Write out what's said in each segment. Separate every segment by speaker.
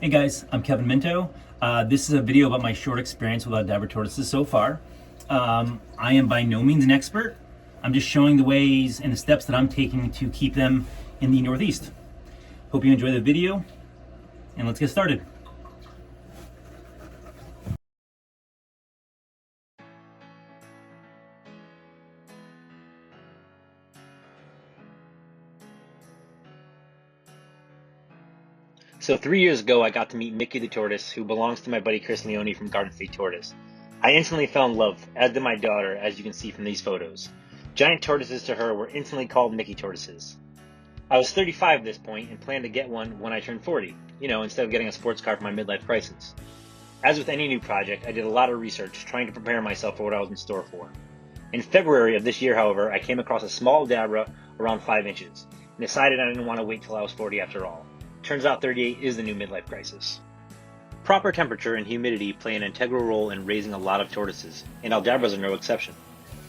Speaker 1: Hey guys, I'm Kevin Minto. This is a video about my short experience with Aldabra tortoises so far. I am by no means an expert. I'm just showing the ways and the steps that I'm taking to keep them in the Northeast. Hope you enjoy the video, and let's get started.
Speaker 2: So 3 years ago, I got to meet Mickey the tortoise, who belongs to my buddy Chris Leone from Garden State Tortoise. I instantly fell in love, as did my daughter, as you can see from these photos. Giant tortoises to her were instantly called Mickey tortoises. I was 35 at this point and planned to get one when I turned 40, instead of getting a sports car for my midlife crisis. As with any new project, I did a lot of research trying to prepare myself for what I was in store for. In February of this year, however, I came across a small Aldabra around 5 inches and decided I didn't want to wait till I was 40 after all. Turns out 38 is the new midlife crisis. Proper temperature and humidity play an integral role in raising a lot of tortoises, and Aldabras are no exception.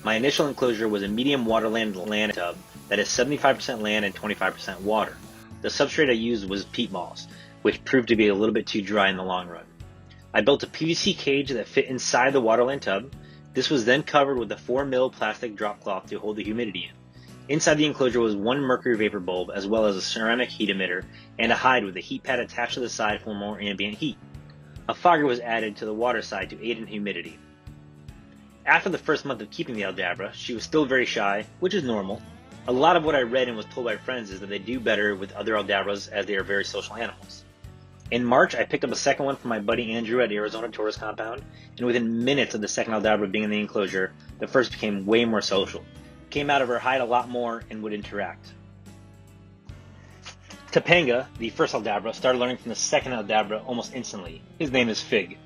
Speaker 2: My initial enclosure was a medium waterland land tub that is 75% land and 25% water. The substrate I used was peat moss, which proved to be a little bit too dry in the long run. I built a PVC cage that fit inside the waterland tub. This was then covered with a 4mm plastic drop cloth to hold the humidity in. Inside the enclosure was one mercury vapor bulb, as well as a ceramic heat emitter and a hide with a heat pad attached to the side for more ambient heat. A fogger was added to the water side to aid in humidity. After the first month of keeping the Aldabra, she was still very shy, which is normal. A lot of what I read and was told by friends is that they do better with other Aldabras, as they are very social animals. In March, I picked up a second one from my buddy Andrew at Arizona Tortoise Compound, and within minutes of the second Aldabra being in the enclosure, the first became way more social. Came out of her hide a lot more and would interact. Topanga, the first Aldabra, started learning from the second Aldabra almost instantly. His name is Fig.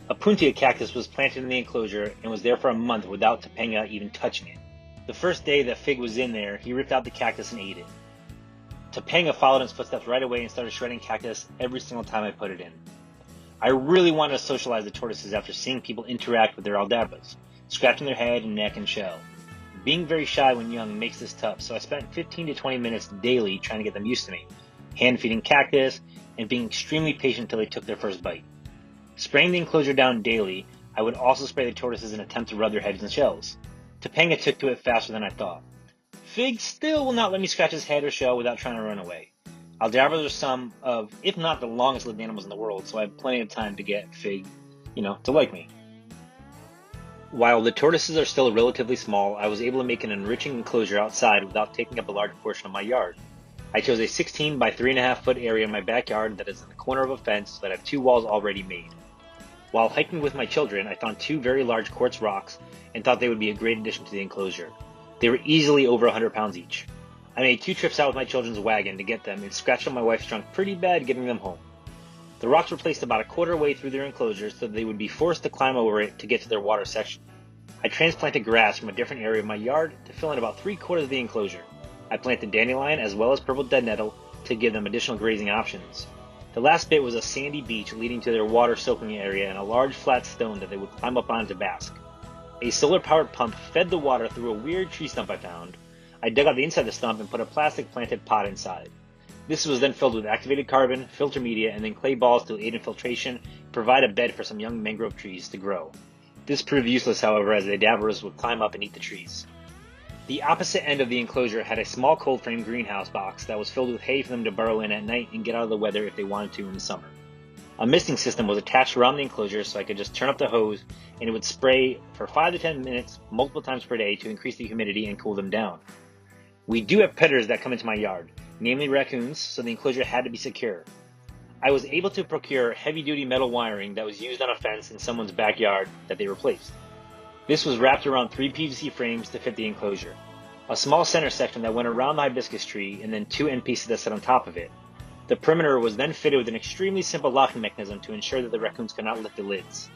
Speaker 2: A puntia cactus was planted in the enclosure and was there for a month without Topanga even touching it. The first day that Fig was in there, he ripped out the cactus and ate it. Topanga followed in his footsteps right away and started shredding cactus every single time I put it in. I really wanted to socialize the tortoises after seeing people interact with their Aldabras, scratching their head and neck and shell. Being very shy when young makes this tough, so I spent 15 to 20 minutes daily trying to get them used to me, hand feeding cactus, and being extremely patient until they took their first bite. Spraying the enclosure down daily, I would also spray the tortoises in an attempt to rub their heads and shells. Topanga took to it faster than I thought. Fig still will not let me scratch his head or shell without trying to run away. Aldabras are some of, if not the longest lived animals in the world, so I have plenty of time to get Fig, to like me. While the tortoises are still relatively small, I was able to make an enriching enclosure outside without taking up a large portion of my yard. I chose a 16 by 3.5 foot area in my backyard that is in the corner of a fence that have 2 walls already made. While hiking with my children, I found 2 very large quartz rocks and thought they would be a great addition to the enclosure. They were easily over 100 pounds each. I made 2 trips out with my children's wagon to get them and scratched on my wife's trunk pretty bad getting them home. The rocks were placed about a quarter way through their enclosure so that they would be forced to climb over it to get to their water section. I transplanted grass from a different area of my yard to fill in about 3/4 of the enclosure. I planted dandelion as well as purple dead nettle to give them additional grazing options. The last bit was a sandy beach leading to their water soaking area and a large flat stone that they would climb up on to bask. A solar-powered pump fed the water through a weird tree stump I found. I dug out the inside of the stump and put a plastic planted pot inside. This was then filled with activated carbon, filter media, and then clay balls to aid in filtration and provide a bed for some young mangrove trees to grow. This proved useless, however, as the Aldabras would climb up and eat the trees. The opposite end of the enclosure had a small cold frame greenhouse box that was filled with hay for them to burrow in at night and get out of the weather if they wanted to in the summer. A misting system was attached around the enclosure so I could just turn up the hose and it would spray for 5 to 10 minutes multiple times per day to increase the humidity and cool them down. We do have predators that come into my yard, namely raccoons, so the enclosure had to be secure. I was able to procure heavy-duty metal wiring that was used on a fence in someone's backyard that they replaced. This was wrapped around 3 PVC frames to fit the enclosure. A small center section that went around the hibiscus tree and then 2 end pieces that sat on top of it. The perimeter was then fitted with an extremely simple locking mechanism to ensure that the raccoons could not lift the lids.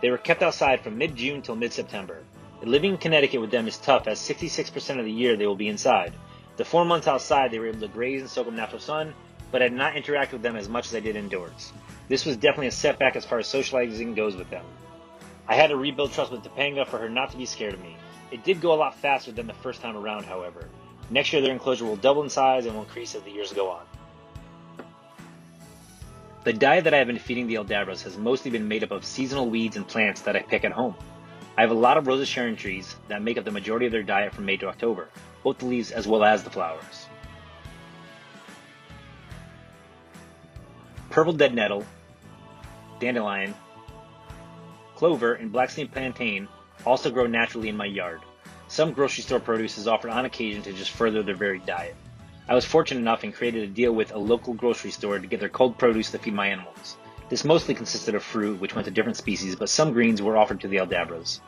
Speaker 2: They were kept outside from mid-June till mid-September. Living in Connecticut with them is tough as 66% of the year they will be inside. The 4 months outside they were able to graze and soak up natural sun, but I did not interact with them as much as I did indoors. This was definitely a setback as far as socializing goes with them. I had to rebuild trust with Topanga for her not to be scared of me. It did go a lot faster than the first time around, however. Next year their enclosure will double in size and will increase as the years go on. The diet that I have been feeding the Aldabras has mostly been made up of seasonal weeds and plants that I pick at home. I have a lot of Rosa sharon trees that make up the majority of their diet from May to October, both the leaves as well as the flowers. Purple dead nettle, dandelion, clover, and black snake plantain also grow naturally in my yard. Some grocery store produce is offered on occasion to just further their varied diet. I was fortunate enough and created a deal with a local grocery store to get their cold produce to feed my animals. This mostly consisted of fruit, which went to different species, but some greens were offered to the Aldabras.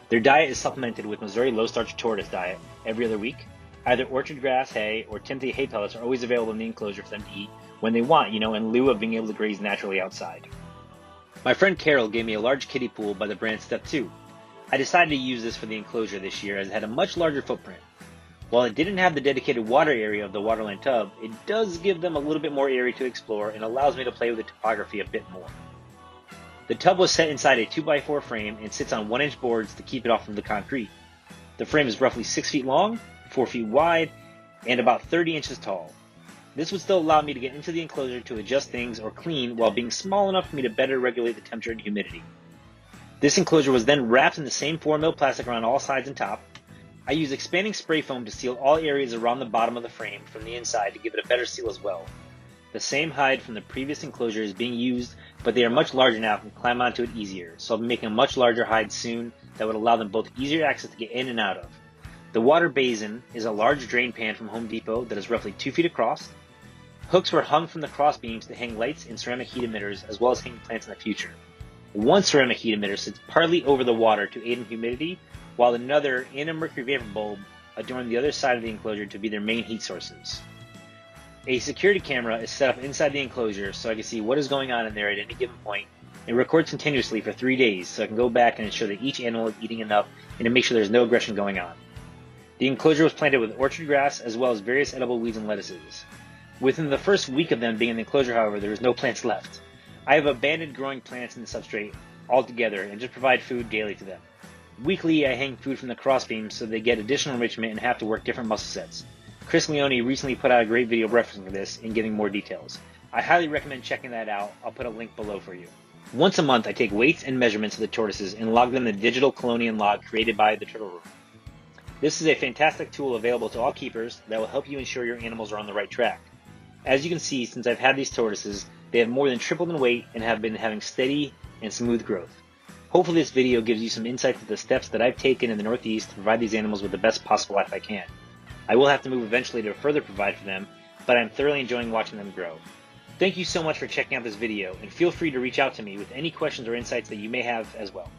Speaker 2: Their diet is supplemented with Missouri low-starch tortoise diet every other week. Either orchard grass, hay, or Timothy hay pellets are always available in the enclosure for them to eat when they want, in lieu of being able to graze naturally outside. My friend Carol gave me a large kiddie pool by the brand Step 2. I decided to use this for the enclosure this year as it had a much larger footprint. While it didn't have the dedicated water area of the Waterland tub, it does give them a little bit more area to explore and allows me to play with the topography a bit more. The tub was set inside a 2x4 frame and sits on 1-inch boards to keep it off of the concrete. The frame is roughly 6 feet long, 4 feet wide, and about 30 inches tall. This would still allow me to get into the enclosure to adjust things or clean while being small enough for me to better regulate the temperature and humidity. This enclosure was then wrapped in the same 4mm plastic around all sides and top. I used expanding spray foam to seal all areas around the bottom of the frame from the inside to give it a better seal as well. The same hide from the previous enclosure is being used, but they are much larger now and can climb onto it easier, so I'll be making a much larger hide soon that would allow them both easier access to get in and out of. The water basin is a large drain pan from Home Depot that is roughly 2 feet across. Hooks were hung from the cross beams to hang lights and ceramic heat emitters as well as hanging plants in the future. One ceramic heat emitter sits partly over the water to aid in humidity, while another and a mercury vapor bulb adorn the other side of the enclosure to be their main heat sources. A security camera is set up inside the enclosure so I can see what is going on in there at any given point and records continuously for 3 days so I can go back and ensure that each animal is eating enough and to make sure there's no aggression going on. The enclosure was planted with orchard grass as well as various edible weeds and lettuces. Within the first week of them being in the enclosure, however, there was no plants left. I have abandoned growing plants in the substrate altogether and just provide food daily to them. Weekly, I hang food from the crossbeams so they get additional enrichment and have to work different muscle sets. Chris Leone recently put out a great video referencing this and giving more details. I highly recommend checking that out. I'll put a link below for you. Once a month, I take weights and measurements of the tortoises and log them in the digital Colonian log created by theTurtleRoom. This is a fantastic tool available to all keepers that will help you ensure your animals are on the right track. As you can see, since I've had these tortoises, they have more than tripled in weight and have been having steady and smooth growth. Hopefully this video gives you some insight into the steps that I've taken in the Northeast to provide these animals with the best possible life I can. I will have to move eventually to further provide for them, but I'm thoroughly enjoying watching them grow. Thank you so much for checking out this video, and feel free to reach out to me with any questions or insights that you may have as well.